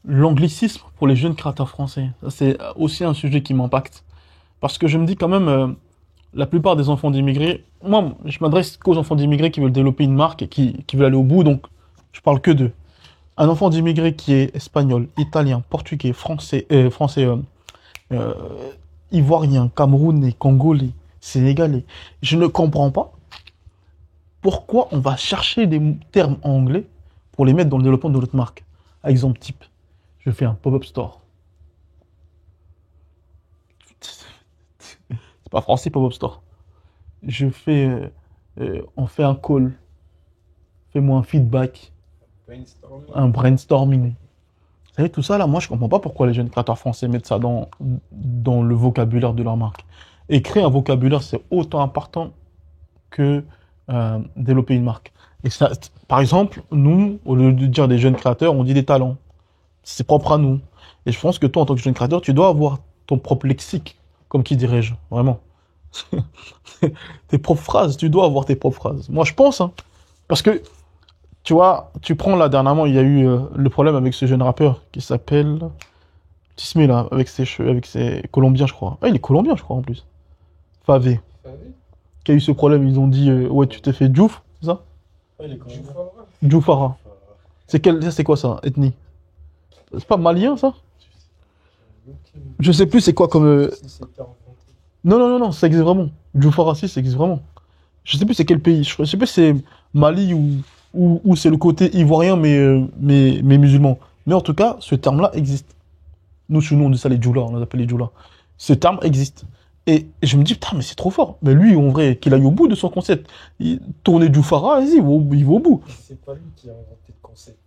L'anglicisme pour les jeunes créateurs français, ça, c'est aussi un sujet qui m'impacte. Parce que je me dis quand même, la plupart des enfants d'immigrés, moi, je m'adresse qu'aux enfants d'immigrés qui veulent développer une marque et qui veulent aller au bout, donc je parle que d'eux. Un enfant d'immigré qui est espagnol, italien, portugais, euh, ivoirien, camerounais, congolais, sénégalais, je ne comprends pas pourquoi on va chercher des termes en anglais pour les mettre dans le développement de notre marque. Exemple type, je fais un pop-up store. C'est pas français pop-up store. Je fais, on fait un call, fais-moi un feedback, Brainstorming. un brainstorming. Vous savez, tout ça là, moi je comprends pas pourquoi les jeunes créateurs français mettent ça dans le vocabulaire de leur marque. Et créer un vocabulaire, c'est autant important que développer une marque. Et ça, par exemple, nous, au lieu de dire des jeunes créateurs, on dit des talents. C'est propre à nous. Et je pense que toi, en tant que jeune créateur, tu dois avoir ton propre lexique, comme qui dirais-je, vraiment. Tes propres phrases, tu dois avoir tes propres phrases. Moi, je pense, hein. Parce que, tu vois, tu prends là, dernièrement, il y a eu le problème avec ce jeune rappeur qui s'appelle Tismé, là, avec ses cheveux, avec ses Colombiens, je crois. Ah, il est colombien, je crois, en plus. Favé. Favé. Qui a eu ce problème, ils ont dit, ouais, tu t'es fait djouf, c'est ça? Ouais, il est quand même. Jufara. Djoufara. C'est quoi ça, ethnie? C'est pas malien, ça? Je sais plus c'est quoi comme... Si c'était inventé. Non, non, non, non, ça existe vraiment. Djoufara, si, ça existe vraiment. Je sais plus c'est quel pays. Je sais plus si c'est Mali ou c'est le côté ivoirien, mais musulman. Mais en tout cas, ce terme-là existe. Nous, chez nous, on dit ça les djoulas, on les appelle les djoulas. Ce terme existe. Et je me dis, putain, mais c'est trop fort. Mais lui, en vrai, qu'il aille au bout de son concept. Tourner Djoufara, vas-y, il va au bout. C'est pas lui qui a inventé le concept.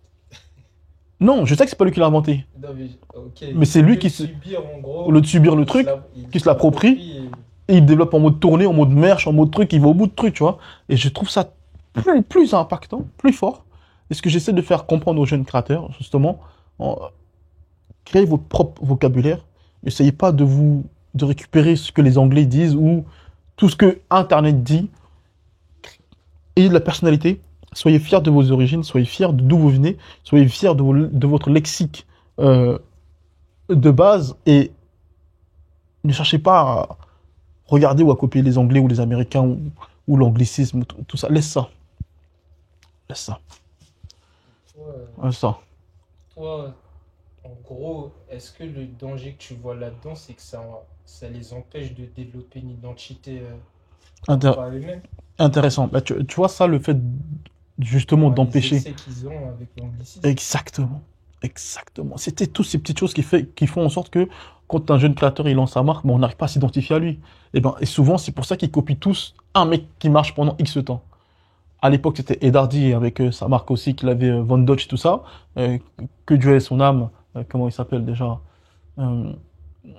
Non, je sais que c'est pas lui qui l'a inventé. Non, mais, ok. Mais c'est lui Il qui peut se... subir, en gros, Au lieu de subir le truc, qui se l'approprie. Et il développe en mode tournée, en mode merch, en mode truc, il va au bout de truc, tu vois. Et je trouve ça plus impactant, plus fort. Et ce que j'essaie de faire comprendre aux jeunes créateurs, justement, créez votre propre vocabulaire. N'essayez pas de récupérer ce que les Anglais disent ou tout ce que Internet dit. Ayez de la personnalité. Soyez fiers de vos origines, soyez fiers d'où vous venez, soyez fiers de votre lexique de base et ne cherchez pas à regarder ou à copier les Anglais ou les Américains ou l'anglicisme, tout ça. Laisse ça. Laisse ça. Toi, Laisse ça. toi, en gros, est-ce que le danger que tu vois là-dedans, c'est que ça les empêche de développer une identité Inter- par eux-mêmes? Intéressant. Bah, tu vois ça, le fait justement Les d'empêcher. essais qu'ils ont avec l'anglicisme. Exactement. Exactement. C'était toutes ces petites choses qui font en sorte que quand un jeune créateur il lance sa marque, ben, on n'arrive pas à s'identifier à lui. Et souvent, c'est pour ça qu'ils copient tous un mec qui marche pendant X temps. À l'époque, c'était Ed Hardy avec sa marque aussi, qu'il avait Von Dodge, tout ça. Euh, que Dieu ait son âme. Comment il s'appelle déjà? Euh,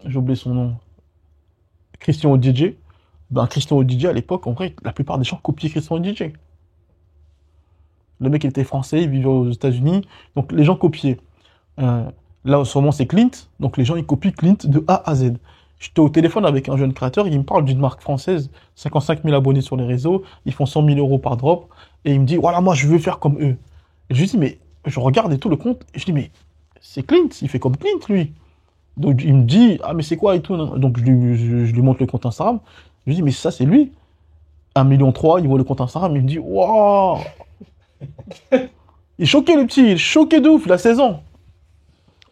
j'ai oublié son nom. Christian Odidje. Ben, Christian Odidje, à l'époque, en vrai, la plupart des gens copiaient Christian Odidje. Le mec, il était français, il vivait aux États-Unis. Donc, les gens copiaient. Euh, Là, en ce moment, c'est Clint. Donc, les gens, ils copient Clint de A à Z. J'étais au téléphone avec un jeune créateur, il me parle d'une marque française, 55 000 abonnés sur les réseaux, ils font 100 000 euros par drop, et il me dit, voilà, moi, je veux faire comme eux. Et je lui dis, mais je regarde et tout le compte, et je dis, mais c'est Clint, il fait comme Clint, lui. Donc, il me dit, ah, mais c'est quoi et tout. Donc, je lui montre le compte Instagram. Je lui dis, mais ça, c'est lui. 1,3 million, il voit le compte Instagram, il me dit, waouh! Il est choqué, le petit, il est choqué de ouf, il a 16 ans.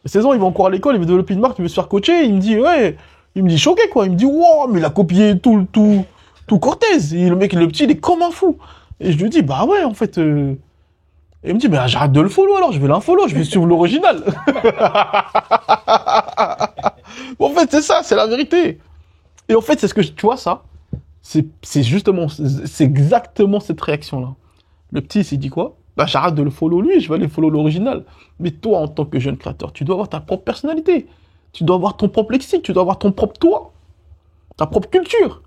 16 ans, il va encore à l'école, il veut développer une marque, il veut se faire coacher, il me dit, ouais, il me dit choqué, quoi. Il me dit, wow, mais il a copié tout Cortez. Et le mec, le petit, il est comme un fou. Et je lui dis, bah ouais, en fait. Et il me dit, bah j'arrête de le follow alors, je vais l'unfollow, je vais suivre l'original. Bon, en fait, c'est ça, c'est la vérité. Et en fait, c'est ce que, tu vois, ça, c'est justement, c'est exactement cette réaction-là. Le petit, il s'est dit quoi? Bah j'arrête de le follow lui, je vais aller follow l'original. Mais toi, en tant que jeune créateur, tu dois avoir ta propre personnalité. Tu dois avoir ton propre lexique, tu dois avoir ton propre toi. Ta propre culture.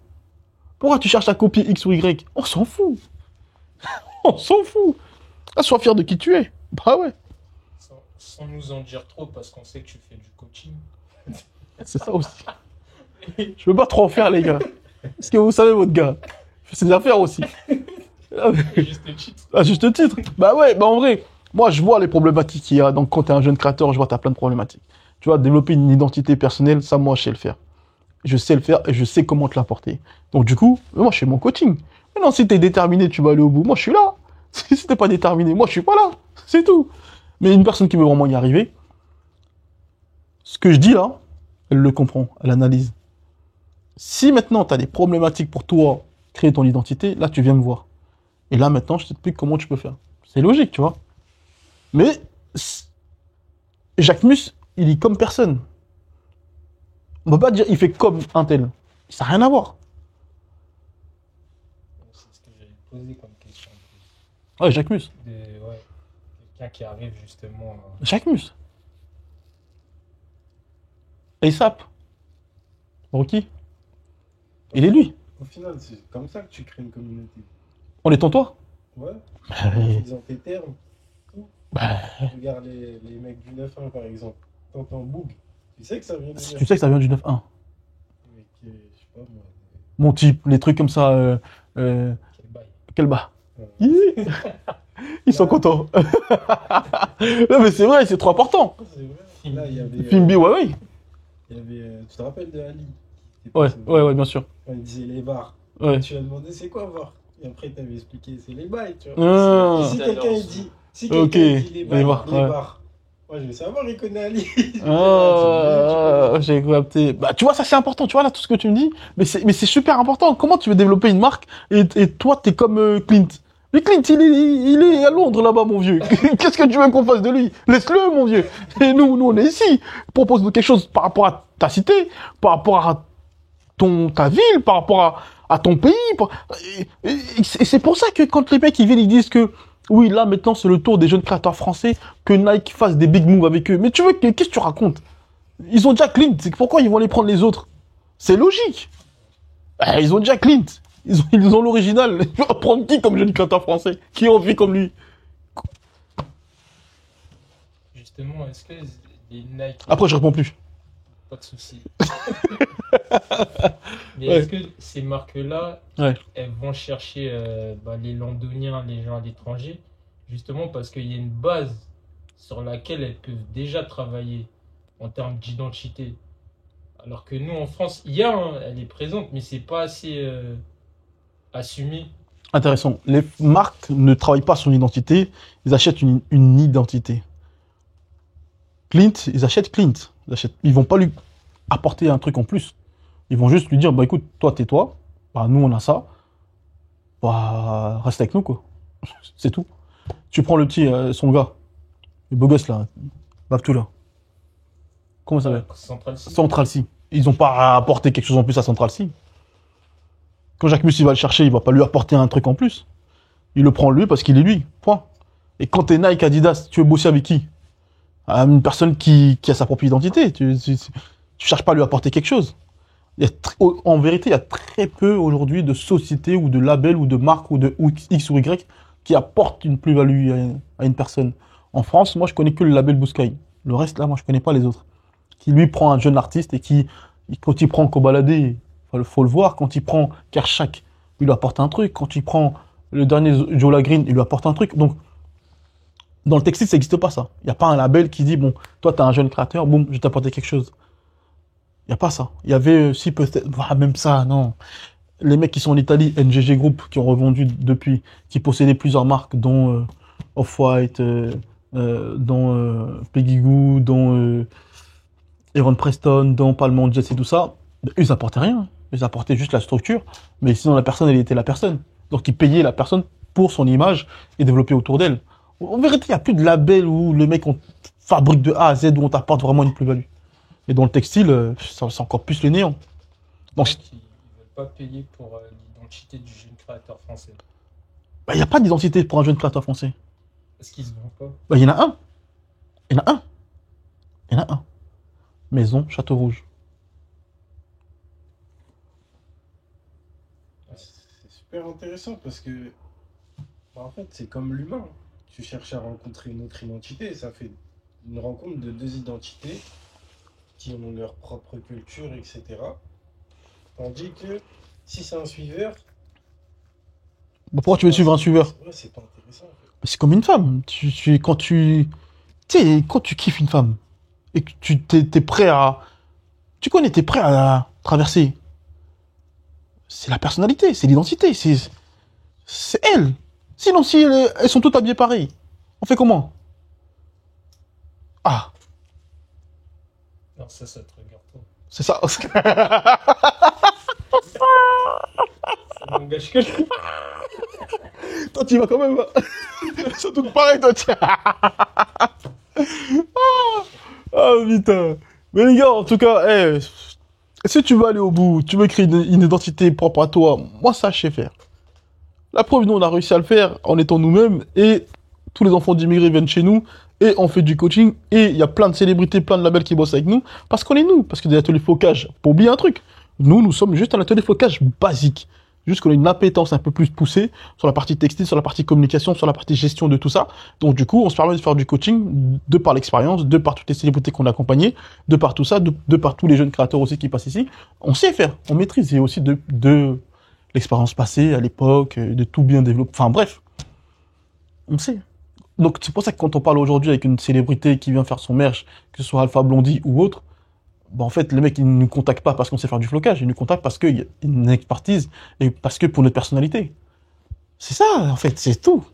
Pourquoi tu cherches à copier X ou Y? On s'en fout. On s'en fout. Ah, sois fier de qui tu es. Bah ouais. Sans nous en dire trop, parce qu'on sait que tu fais du coaching. C'est ça aussi. Je veux pas trop en faire, les gars. Parce que vous savez, votre gars, je fais ses affaires aussi. Juste le titre. À juste titre. Bah ouais, bah en vrai, Moi, je vois les problématiques qu'il y a. Donc, quand tu es un jeune créateur, je vois que tu as plein de problématiques. Tu vois, développer une identité personnelle, ça, moi, je sais le faire. Je sais le faire et je sais comment te l'apporter. Donc, du coup, moi, je fais mon coaching. Maintenant, si tu es déterminé, tu vas aller au bout. Moi, je suis là. Si t'es pas déterminé, moi, je suis pas là. C'est tout. Mais une personne qui veut vraiment y arriver, ce que je dis là, elle le comprend, elle analyse. Si maintenant, tu as des problématiques pour toi, créer ton identité, là, tu viens me voir. Et là, maintenant, je t'explique comment tu peux faire. C'est logique, tu vois. Mais Jacques Mus, il est comme personne. On peut pas dire il fait comme un tel. Ça n'a rien à voir. C'est ce que j'allais te poser comme question. Ouais, Jacques Mus. Ouais, quelqu'un qui arrive justement. Jacques Mus. ASAP. Rocky. Il est lui. Au final, c'est comme ça que tu crées une communauté. On est en toi. Ouais, Bah, en utilisant tes termes, tout. bah, Regarde les mecs du 9-1 par exemple. T'entends Boog, tu sais que ça vient de tu sais que ça vient du 9-1. Mais je sais pas moi. Mon type, les trucs comme ça. Quel bail. Quel bas. euh, Ils sont contents. Non, mais c'est vrai, c'est trop important. c'est vrai. Là, il y avait. Fimbi, ouais, ouais. Il y avait tu te rappelles de Ali qui était Ouais, passé ouais, ouais, bien sûr. quand il disait les bars. Ouais. Tu lui as demandé c'est quoi VAR. Et après, tu avais expliqué c'est les bails, tu vois. Ah. Si quelqu'un il dit, Ok, dit les bails, les bars, ouais. moi je veux savoir, il connaît Ali. Ah, j'ai capté. Bah, tu vois, ça c'est important, tu vois, là, tout ce que tu me dis. Mais c'est super important. Comment tu veux développer une marque et toi, t'es comme Clint. Mais Clint, il est à Londres là-bas, mon vieux. Qu'est-ce que tu veux qu'on fasse de lui? Laisse-le, mon vieux. Et nous, on est ici. Propose-nous quelque chose par rapport à ta cité, par rapport à ta ville, par rapport à ton pays. Et c'est pour ça que quand les mecs ils viennent, ils disent que oui, là maintenant c'est le tour des jeunes créateurs français, que Nike fasse des big moves avec eux. Mais tu veux, qu'est-ce que tu racontes? Ils ont déjà Clint, c'est pourquoi ils vont aller prendre les autres? C'est logique. Ils ont déjà Clint. Ils ont l'original. Ils vont prendre qui comme jeune créateur français? Qui en vit comme lui? Justement, est-ce que les Nike. Après, je réponds plus. Pas de souci. Mais Ouais. est-ce que ces marques-là, Ouais. elles vont chercher les Londoniens, les gens à l'étranger, justement parce qu'il y a une base sur laquelle elles peuvent déjà travailler en termes d'identité. Alors que nous, en France, elle est présente, mais c'est pas assez assumé. Intéressant. Les marques ne travaillent pas son identité, ils achètent une identité. Clint, ils achètent Clint. Ils vont pas lui apporter un truc en plus. Ils vont juste lui dire, bah écoute, toi t'es toi, bah nous on a ça, bah reste avec nous quoi. C'est tout. Tu prends le petit, son gars, le beau gosse là, Babtou là. Comment ça s'appelle? Central City. Central C. Ils ont pas apporté quelque chose en plus à Central C. Quand Jacques Mus il va le chercher, il va pas lui apporter un truc en plus. Il le prend lui parce qu'il est lui. Point. Et quand t'es Nike, Adidas, tu veux bosser avec qui? Une personne qui a sa propre identité. Tu cherches pas à lui apporter quelque chose. En vérité, il y a très peu aujourd'hui de sociétés ou de labels ou de marques ou de X ou Y qui apportent une plus-value à une personne. En France, moi, je connais que le label Bouscaï. Le reste, là, moi, je connais pas les autres. Qui, lui, prend un jeune artiste et qui, quand il prend Kobalade, faut le voir, quand il prend Kershak, il lui apporte un truc. Quand il prend le dernier Joe Green, il lui apporte un truc. Donc, dans le textile, ça n'existe pas, ça. Il n'y a pas un label qui dit, bon, toi, tu es un jeune créateur, boum, je vais t'apporter quelque chose. Il n'y a pas ça. Il y avait, si peut-être, même ça, non. Les mecs qui sont en Italie, NGG Group, qui ont revendu depuis, qui possédaient plusieurs marques, dont Off-White, dont Peggy Goo, dont Aaron Preston, dont Palmon Jets et tout ça, ils apportaient rien. Ils apportaient juste la structure, mais sinon la personne, elle était la personne. Donc ils payaient la personne pour son image et développer autour d'elle. En vérité, il n'y a plus de label où le mec on fabrique de A à Z, où on t'apporte vraiment une plus-value. Et dans le textile, c'est encore plus le néant. Donc, Ils ne veulent pas payer pour l'identité du jeune créateur français. il n'y a pas d'identité pour un jeune créateur français. Est-ce qu'ils se vendent pas? Il y en a un. Il y en a un. Il y en a un. Maison Château Rouge. C'est super intéressant parce que, en fait, c'est comme l'humain. Tu cherches à rencontrer une autre identité, ça fait une rencontre de deux identités qui ont leur propre culture, etc. Tandis que si c'est un suiveur, Bah, pourquoi tu veux suivre un suiveur? Ouais, c'est pas intéressant. En fait. C'est comme une femme. Tu sais, quand tu kiffes une femme et que t'es prêt à, tu connais, t'es prêt à traverser. C'est la personnalité, c'est l'identité, c'est elle. Sinon, si elles sont toutes habillées pareil, on fait comment? Ah, Non, ça te regarde pas. c'est ça. Ça n'engage que lui. Toi, tu vas quand même. Elles sont toutes pareilles, toi, tiens. Ah, putain. Mais les gars, en tout cas, si tu veux aller au bout, tu veux créer une identité propre à toi, moi, ça, je sais faire. La preuve, nous, on a réussi à le faire en étant nous-mêmes et tous les enfants d'immigrés viennent chez nous et on fait du coaching et il y a plein de célébrités, plein de labels qui bossent avec nous parce qu'on est nous, parce que des ateliers flocage, pour oublier un truc, nous sommes juste un atelier flocage basique. Juste qu'on a une appétence un peu plus poussée sur la partie textile, sur la partie communication, sur la partie gestion de tout ça. Donc du coup, on se permet de faire du coaching de par l'expérience, de par toutes les célébrités qu'on a accompagnées, de par tout ça, de par tous les jeunes créateurs aussi qui passent ici. On sait faire, on maîtrise et aussi de l'expérience passée à l'époque, de tout bien développer. Enfin bref, on sait. Donc c'est pour ça que quand on parle aujourd'hui avec une célébrité qui vient faire son merch, que ce soit Alpha Blondie ou autre, bah en fait, les mecs, ils ne nous contactent pas parce qu'on sait faire du flocage, ils nous contactent parce qu'il y a une expertise et parce que pour notre personnalité. C'est ça, en fait, c'est tout.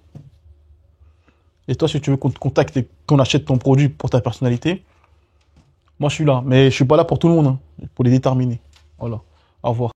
Et toi, si tu veux qu'on te contacte et qu'on achète ton produit pour ta personnalité, moi, je suis là. Mais je suis pas là pour tout le monde, hein, pour les déterminer. Voilà. Au revoir.